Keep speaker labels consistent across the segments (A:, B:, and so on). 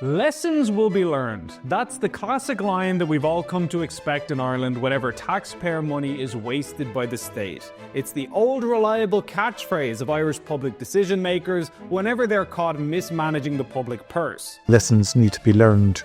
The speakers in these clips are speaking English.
A: Lessons will be learned. That's the classic line that we've all come to expect in Ireland whenever taxpayer money is wasted by the state. It's the old reliable catchphrase of Irish public decision makers whenever they're caught mismanaging the public purse.
B: Lessons need to be learned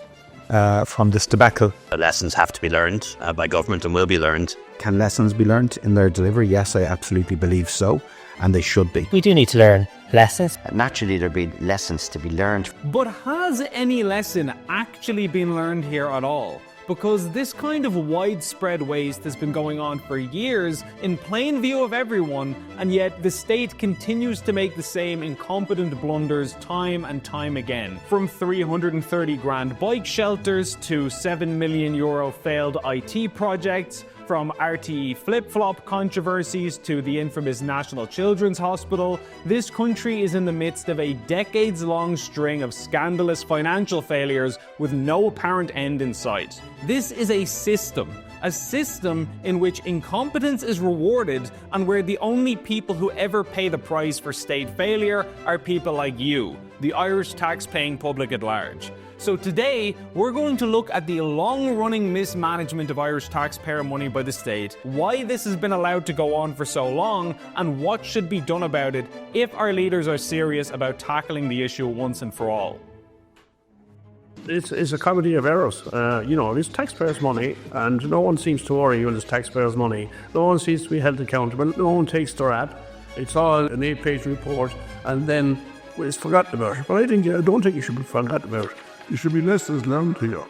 B: from this debacle.
C: The lessons have to be learned by government and will be learned.
D: Can lessons be learned in their delivery? Yes, I absolutely believe so, and they should be.
E: We do need to learn lessons.
F: Naturally, there'll be lessons to be learned.
A: But has any lesson actually been learned here at all? Because this kind of widespread waste has been going on for years in plain view of everyone, and yet the state continues to make the same incompetent blunders time and time again. From 330 grand bike shelters to €7 million failed IT projects, from RTE flip-flop controversies to the infamous National Children's Hospital, this country is in the midst of a decades-long string of scandalous financial failures with no apparent end in sight. This is a system in which incompetence is rewarded and where the only people who ever pay the price for state failure are people like you, the Irish tax-paying public at large. So today, we're going to look at the long-running mismanagement of Irish taxpayer money by the state, why this has been allowed to go on for so long, and what should be done about it if our leaders are serious about tackling the issue once and for all.
G: It's a comedy of errors. It's taxpayers' money, and no one seems to worry when it's taxpayers' money. No one seems to be held accountable. No one takes their rap. It's all an 8-page report, and then it's forgotten about. But I don't think it should be forgotten about. There should be lessons learned here.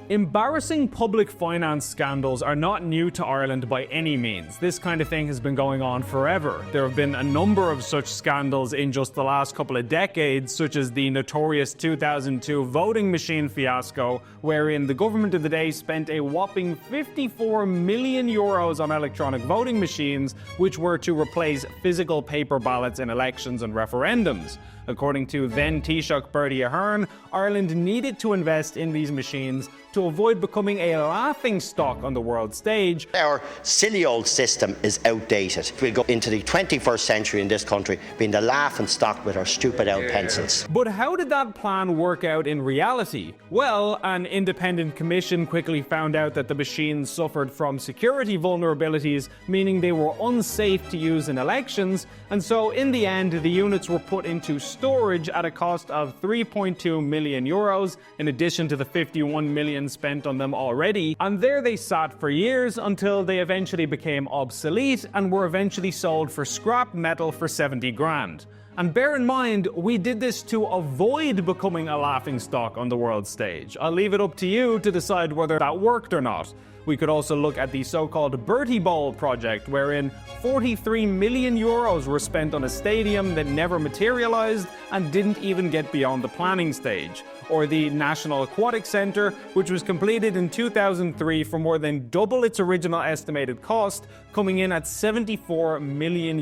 A: Embarrassing public finance scandals are not new to Ireland by any means. This kind of thing has been going on forever. There have been a number of such scandals in just the last couple of decades, such as the notorious 2002 voting machine fiasco, wherein the government of the day spent a whopping €54 million on electronic voting machines, which were to replace physical paper ballots in elections and referendums. According to then Taoiseach Bertie Ahern, Ireland needed to invest in these machines to avoid becoming a laughingstock on the world stage.
C: Our silly old system is outdated. We'll go into the 21st century in this country being the laughingstock with our stupid old pencils.
A: But how did that plan work out in reality? Well, an independent commission quickly found out that the machines suffered from security vulnerabilities, meaning they were unsafe to use in elections, and so in the end the units were put into storage at a cost of €3.2 million, in addition to the $51 million spent on them already, and there they sat for years until they eventually became obsolete and were eventually sold for scrap metal for 70 grand. And bear in mind, we did this to avoid becoming a laughingstock on the world stage. I'll leave it up to you to decide whether that worked or not. We could also look at the so-called Bertie Bowl project, wherein €43 million were spent on a stadium that never materialized and didn't even get beyond the planning stage. Or the National Aquatic Centre, which was completed in 2003 for more than double its original estimated cost, coming in at €74 million.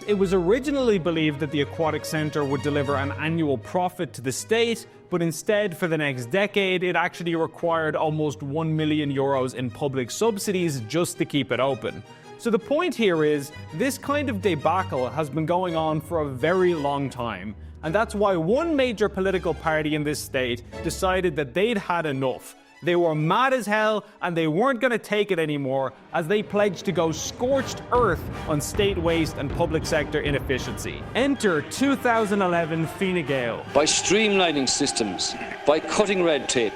A: It was originally believed that the Aquatic Centre would deliver an annual profit to the state, but instead, for the next decade, it actually required almost €1 million in public subsidies just to keep it open. So the point here is, this kind of debacle has been going on for a very long time, and that's why one major political party in this state decided that they'd had enough. They were mad as hell, and they weren't going to take it anymore, as they pledged to go scorched earth on state waste and public sector inefficiency. Enter 2011 Fine Gael.
H: By streamlining systems, by cutting red tape,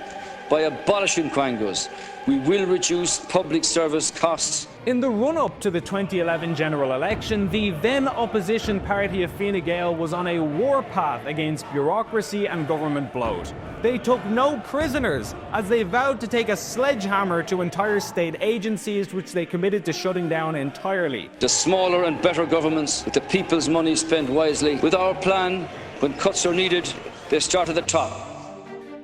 H: by abolishing quangos, we will reduce public service costs.
A: In the run-up to the 2011 general election, the then opposition party of Fine Gael was on a warpath against bureaucracy and government bloat. They took no prisoners, as they vowed to take a sledgehammer to entire state agencies, which they committed to shutting down entirely.
H: The smaller and better governments, with the people's money spent wisely. With our plan, when cuts are needed, they start at the top.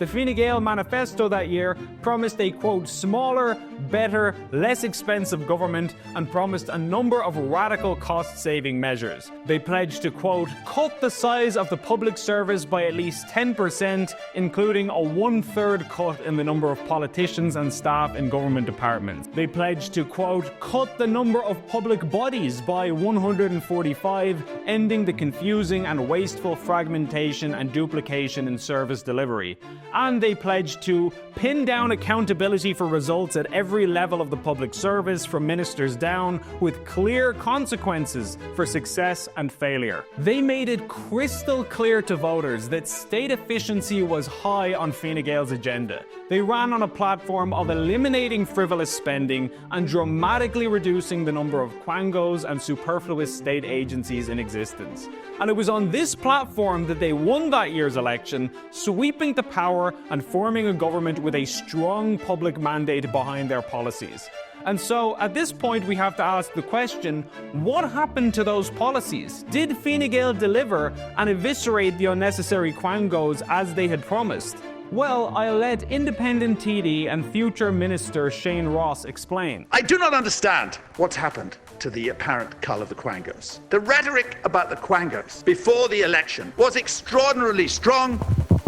A: The Fine Gael manifesto that year promised a, quote, smaller, better, less expensive government and promised a number of radical cost-saving measures. They pledged to, quote, cut the size of the public service by at least 10%, including a 1/3 cut in the number of politicians and staff in government departments. They pledged to, quote, cut the number of public bodies by 145, ending the confusing and wasteful fragmentation and duplication in service delivery. And they pledged to pin down accountability for results at every level of the public service, from ministers down, with clear consequences for success and failure. They made it crystal clear to voters that state efficiency was high on Fine Gael's agenda. They ran on a platform of eliminating frivolous spending and dramatically reducing the number of quangos and superfluous state agencies in existence. And it was on this platform that they won that year's election, sweeping to power and forming a government with a strong public mandate behind their policies. And so, at this point, we have to ask the question, what happened to those policies? Did Fine Gael deliver and eviscerate the unnecessary quangos as they had promised? Well, I'll let independent TD and future Minister Shane Ross explain.
I: I do not understand what's happened to the apparent cull of the quangos. The rhetoric about the quangos before the election was extraordinarily strong,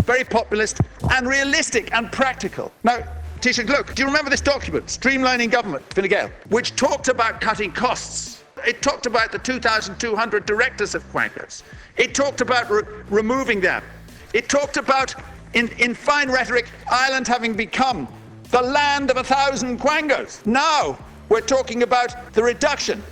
I: very populist, and realistic and practical. Now, Taoiseach, look, do you remember this document, Streamlining Government, Fine Gael, which talked about cutting costs? It talked about the 2,200 directors of quangos. It talked about removing them. It talked about, in fine rhetoric, Ireland having become the land of 1,000 quangos. Now we're talking about the reduction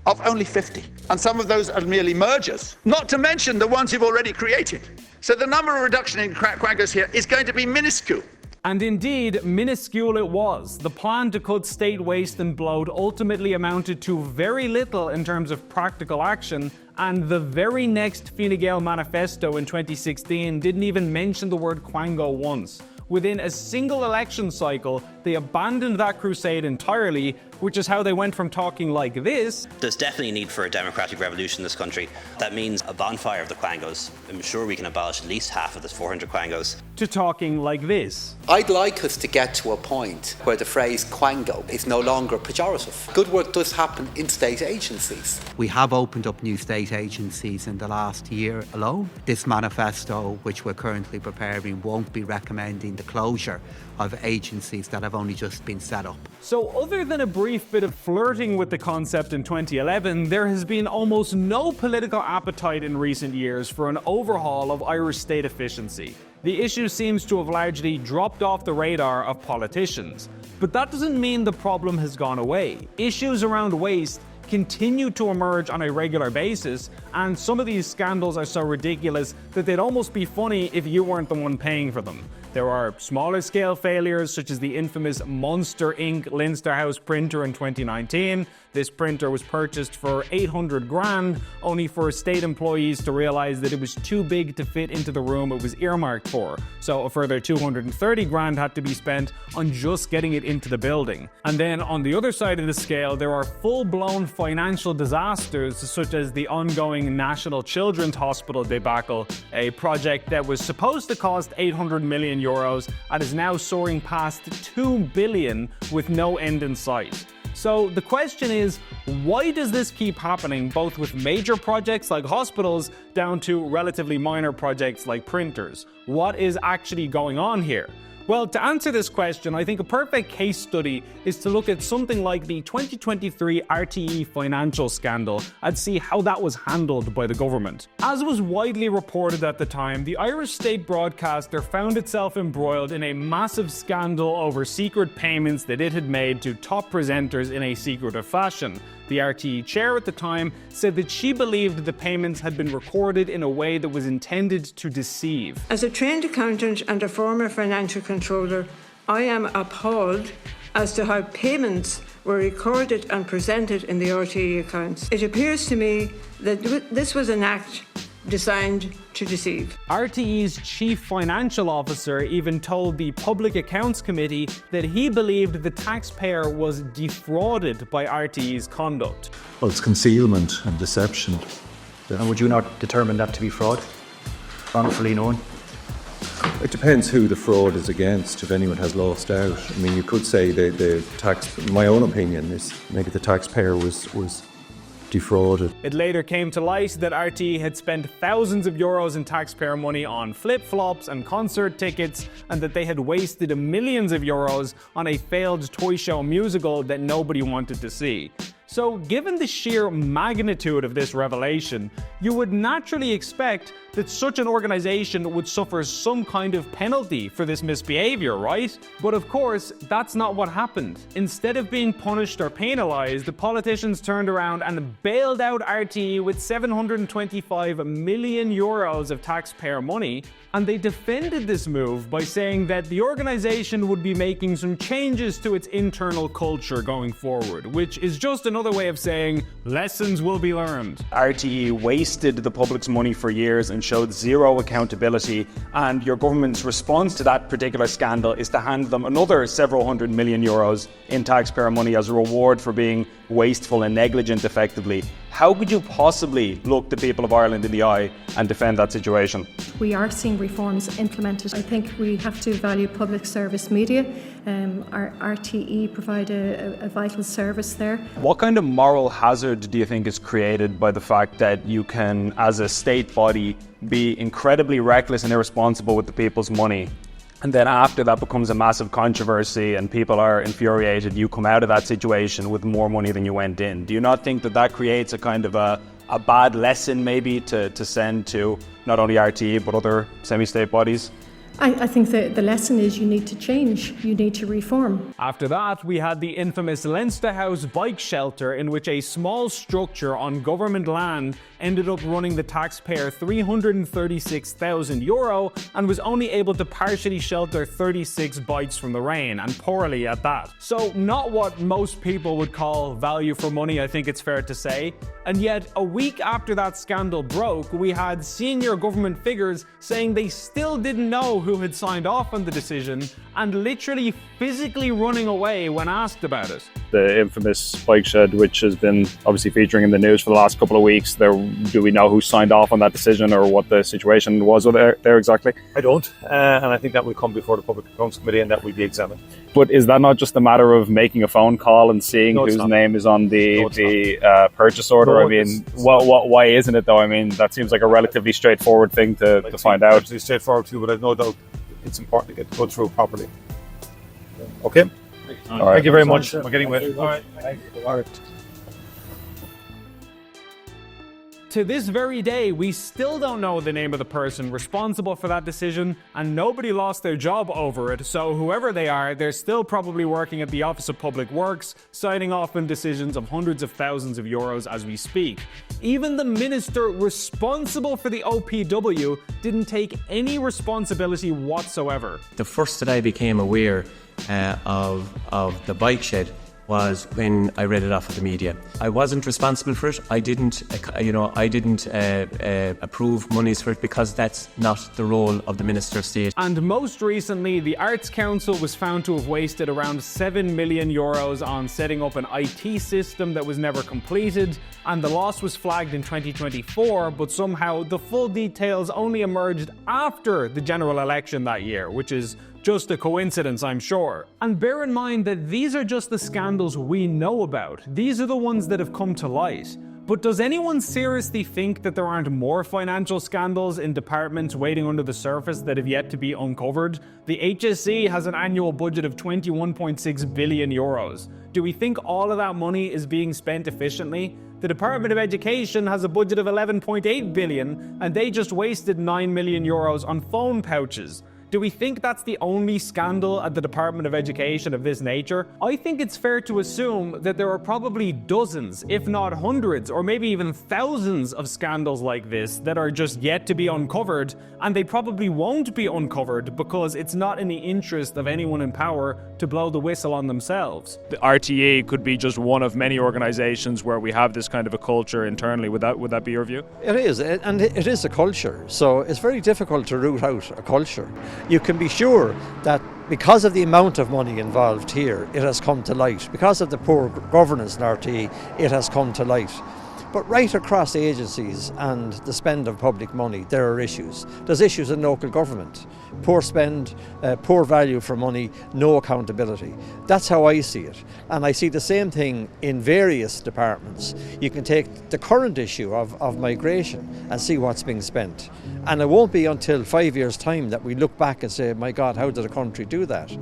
I: of only 50. And some of those are merely mergers, not to mention the ones you've already created. So the number of reduction in quangos here is going to be minuscule.
A: And indeed, minuscule it was. The plan to cut state waste and bloat ultimately amounted to very little in terms of practical action, and the very next Fine Gael manifesto in 2016 didn't even mention the word quango once. Within a single election cycle, they abandoned that crusade entirely, which is how they went from talking like this.
J: There's definitely a need for a democratic revolution in this country. That means a bonfire of the quangos. I'm sure we can abolish at least half of the 400 quangos.
A: To talking like this.
K: I'd like us to get to a point where the phrase quango is no longer pejorative. Good work does happen in state agencies.
L: We have opened up new state agencies in the last year alone. This manifesto, which we're currently preparing, won't be recommending the closure of agencies that have only just been set up.
A: So other than a brief bit of flirting with the concept in 2011, there has been almost no political appetite in recent years for an overhaul of Irish state efficiency. The issue seems to have largely dropped off the radar of politicians. But that doesn't mean the problem has gone away. Issues around waste continue to emerge on a regular basis, and some of these scandals are so ridiculous that they'd almost be funny if you weren't the one paying for them. There are smaller scale failures, such as the infamous Monster Inc. Leinster House printer in 2019. This printer was purchased for 800 grand, only for state employees to realize that it was too big to fit into the room it was earmarked for. So a further 230 grand had to be spent on just getting it into the building. And then on the other side of the scale, there are full-blown financial disasters, such as the ongoing National Children's Hospital debacle, a project that was supposed to cost 800 million euros and is now soaring past 2 billion with no end in sight. So the question is, why does this keep happening, both with major projects like hospitals down to relatively minor projects like printers? What is actually going on here? Well, to answer this question, I think a perfect case study is to look at something like the 2023 RTE financial scandal and see how that was handled by the government. As was widely reported at the time, the Irish state broadcaster found itself embroiled in a massive scandal over secret payments that it had made to top presenters in a secretive fashion. The RTE chair at the time said that she believed the payments had been recorded in a way that was intended to deceive.
M: As a trained accountant and a former financial controller, I am appalled as to how payments were recorded and presented in the RTE accounts. It appears to me that this was an act designed to deceive.
A: RTE's chief financial officer even told the Public Accounts Committee that he believed the taxpayer was defrauded by RTE's conduct.
N: Well, it's concealment and deception.
O: And would you not determine that to be fraud? Wrongfully known?
N: It depends who the fraud is against, if anyone has lost out. I mean, you could say the tax, my own opinion is maybe the taxpayer was defrauded.
A: It later came to light that RTE had spent thousands of euros in taxpayer money on flip-flops and concert tickets, and that they had wasted millions of euros on a failed toy show musical that nobody wanted to see. So, given the sheer magnitude of this revelation, you would naturally expect that such an organization would suffer some kind of penalty for this misbehavior, right? But of course, that's not what happened. Instead of being punished or penalized, the politicians turned around and bailed out RTE with 725 million euros of taxpayer money, and they defended this move by saying that the organization would be making some changes to its internal culture going forward, which is just another way of saying lessons will be learned.
O: RTE wasted the public's money for years and showed zero accountability, and your government's response to that particular scandal is to hand them another several hundred million euros in taxpayer money as a reward for being wasteful and negligent effectively. How could you possibly look the people of Ireland in the eye and defend that situation?
P: We are seeing reforms implemented. I think we have to value public service media. Our RTE provide a vital service there.
O: What kind of moral hazard do you think is created by the fact that you can, as a state body, be incredibly reckless and irresponsible with the people's money, and then after that becomes a massive controversy and people are infuriated, you come out of that situation with more money than you went in? Do you not think that that creates a kind of a bad lesson maybe to send to not only RTE but other semi-state bodies?
P: I think the lesson is you need to change, you need to reform.
A: After that, we had the infamous Leinster House bike shelter, in which a small structure on government land ended up running the taxpayer €336,000 and was only able to partially shelter 36 bikes from the rain, and poorly at that. So not what most people would call value for money, I think it's fair to say. And yet, a week after that scandal broke, we had senior government figures saying they still didn't know who had signed off on the decision, and literally physically running away when asked about it.
Q: The infamous bike shed, which has been obviously featuring in the news for the last couple of weeks, do we know who signed off on that decision or what the situation was there exactly?
R: I don't, and I think that will come before the Public Accounts Committee and that will be examined.
Q: But is that not just a matter of making a phone call and seeing whose name is on the purchase order?
R: No,
Q: I mean, why isn't it though? I mean, that seems like a relatively straightforward thing to find out.
R: It's straightforward too, but I've no doubt it's important to go through properly. Okay?
Q: All right.
R: Thank you very much. We're getting wet. All right.
A: All right. To this very day, we still don't know the name of the person responsible for that decision, and nobody lost their job over it, so whoever they are, they're still probably working at the Office of Public Works, signing off on decisions of hundreds of thousands of euros as we speak. Even the minister responsible for the OPW didn't take any responsibility whatsoever.
S: The first that I became aware of the bike shed was when I read it off of the media. I wasn't responsible for it. I didn't approve monies for it because that's not the role of the Minister of State.
A: And most recently, the Arts Council was found to have wasted around 7 million euros on setting up an IT system that was never completed, and the loss was flagged in 2024, but somehow the full details only emerged after the general election that year, which is just a coincidence, I'm sure. And bear in mind that these are just the scandals we know about. These are the ones that have come to light. But does anyone seriously think that there aren't more financial scandals in departments waiting under the surface that have yet to be uncovered? The HSE has an annual budget of 21.6 billion euros. Do we think all of that money is being spent efficiently? The Department of Education has a budget of 11.8 billion, and they just wasted 9 million euros on phone pouches. Do we think that's the only scandal at the Department of Education of this nature? I think it's fair to assume that there are probably dozens, if not hundreds, or maybe even thousands of scandals like this that are just yet to be uncovered, and they probably won't be uncovered because it's not in the interest of anyone in power to blow the whistle on themselves.
O: The RTA could be just one of many organisations where we have this kind of a culture internally. Would that be your view?
T: It is, and it is a culture, so it's very difficult to root out a culture. You can be sure that because of the amount of money involved here, it has come to light. Because of the poor governance in RTE, it has come to light. But right across agencies and the spend of public money, there are issues. There's issues in local government. poor spend, poor value for money, no accountability. That's how I see it. And I see the same thing in various departments. You can take the current issue of migration and see what's being spent. And it won't be until 5 years' time that we look back and say, my God, how did a country do that?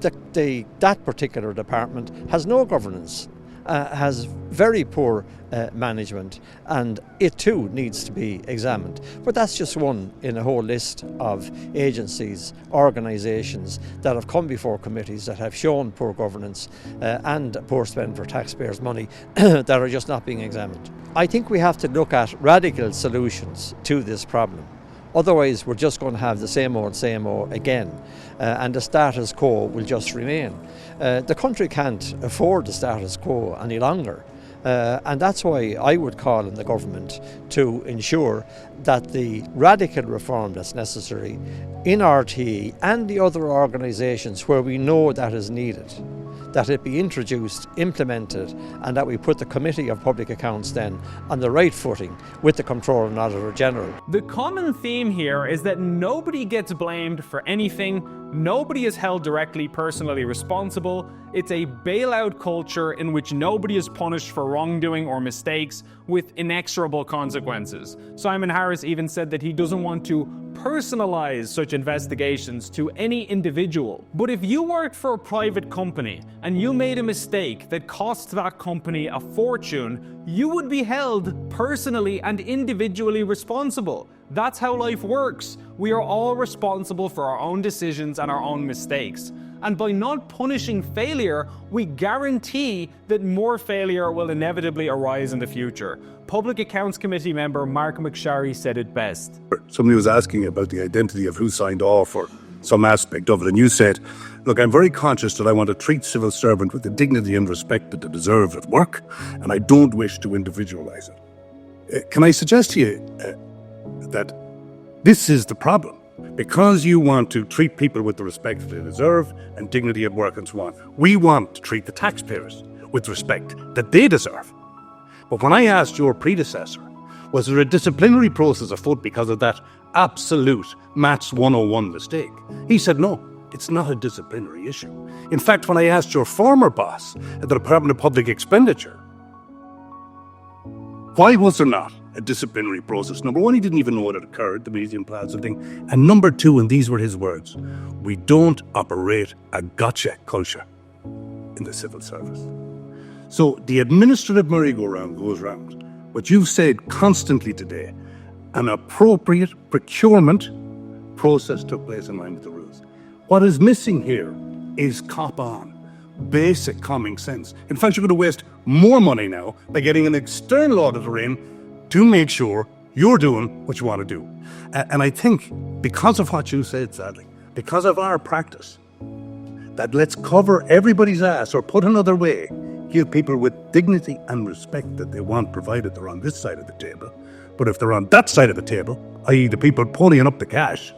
T: That particular department has no governance, has very poor management, and it too needs to be examined. But that's just one in a whole list of agencies, organisations that have come before committees that have shown poor governance and poor spend for taxpayers' money that are just not being examined. I think we have to look at radical solutions to this problem. Otherwise, we're just going to have the same old again, and the status quo will just remain. The country can't afford the status quo any longer. And that's why I would call on the government to ensure that the radical reform that's necessary in RTE and the other organisations where we know that is needed, that it be introduced, implemented, and that we put the Committee of Public Accounts then on the right footing with the Controller and Auditor General.
A: The common theme here is that nobody gets blamed for anything, nobody is held directly personally responsible. It's a bailout culture in which nobody is punished for wrongdoing or mistakes with inexorable consequences. Simon Harris even said that he doesn't want to personalize such investigations to any individual. But if you worked for a private company and you made a mistake that cost that company a fortune, you would be held personally and individually responsible. That's how life works. We are all responsible for our own decisions and our own mistakes. And by not punishing failure, we guarantee that more failure will inevitably arise in the future. Public Accounts Committee member Mark McSharry said it best.
U: Somebody was asking about the identity of who signed off or some aspect of it, and you said, look, I'm very conscious that I want to treat civil servant with the dignity and respect that they deserve at work, and I don't wish to individualise it. Can I suggest to you that this is the problem? Because you want to treat people with the respect that they deserve and dignity at work and so on, we want to treat the taxpayers with respect that they deserve. But when I asked your predecessor, was there a disciplinary process afoot because of that absolute Maths 101 mistake? He said, no, it's not a disciplinary issue. In fact, when I asked your former boss at the Department of Public Expenditure, why was there not a disciplinary process? Number one, he didn't even know what had occurred, the Median Plaza thing. And number two, and these were his words, we don't operate a gotcha culture in the civil service. So the administrative merry-go-round goes round. What you've said constantly today, an appropriate procurement process took place in line with the rules. What is missing here is cop on, basic common sense. In fact, you're going to waste more money now by getting an external auditor in to make sure you're doing what you want to do. And I think because of what you said, sadly, because of our practice, that let's cover everybody's ass, or put another way, give people with dignity and respect that they want, provided they're on this side of the table. But if they're on that side of the table, i.e. the people pulling up the cash,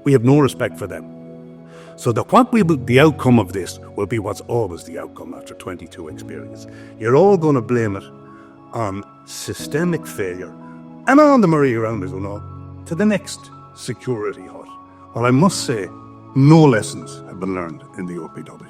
U: we have no respect for them. So the outcome of this will be what's always the outcome after 22 experience. You're all going to blame it on systemic failure and on the merry-go-round, as we know, to the next security hut. Well, I must say, no lessons have been learned in the OPW.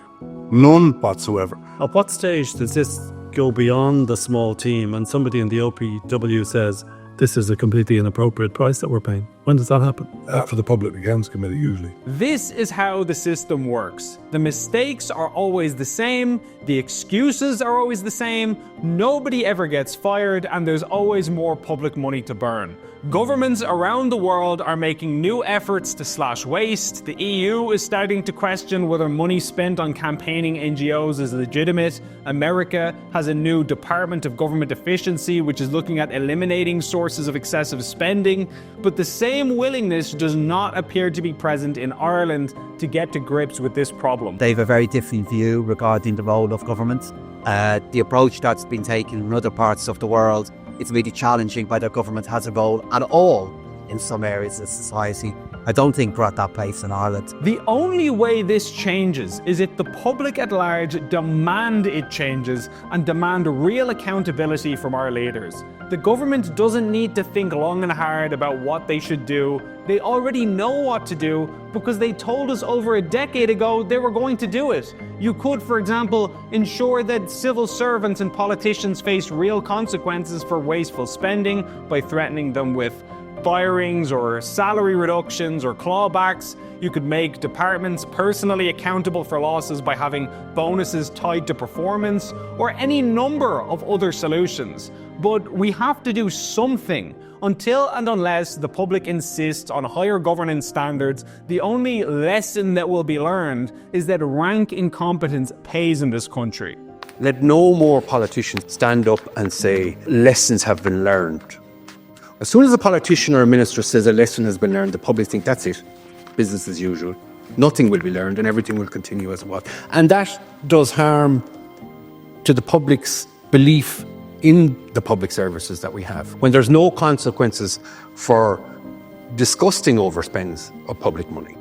U: None whatsoever.
V: At what stage does this go beyond the small team and somebody in the OPW says, this is a completely inappropriate price that we're paying? When does that happen?
U: For the Public Accounts Committee, usually.
A: This is how the system works. The mistakes are always the same, the excuses are always the same, nobody ever gets fired, and there's always more public money to burn. Governments around the world are making new efforts to slash waste. The EU is starting to question whether money spent on campaigning NGOs is legitimate. America has a new Department of Government Efficiency, which is looking at eliminating sources of excessive spending. But the same willingness does not appear to be present in Ireland to get to grips with this problem.
W: They have a very different view regarding the role of government. The approach that's been taken in other parts of the world, it's really challenging whether government has a role at all in some areas of society. I don't think we're at that place in Ireland.
A: The only way this changes is if the public at large demand it changes and demand real accountability from our leaders. The government doesn't need to think long and hard about what they should do. They already know what to do because they told us over a decade ago they were going to do it. You could, for example, ensure that civil servants and politicians face real consequences for wasteful spending by threatening them with firings or salary reductions or clawbacks. You could make departments personally accountable for losses by having bonuses tied to performance, or any number of other solutions. But we have to do something. Until and unless the public insists on higher governance standards, the only lesson that will be learned is that rank incompetence pays in this country.
B: Let no more politicians stand up and say lessons have been learned. As soon as a politician or a minister says a lesson has been learned, the public think that's it, business as usual. Nothing will be learned and everything will continue as it was. And that does harm to the public's belief in the public services that we have. When there's no consequences for disgusting overspends of public money.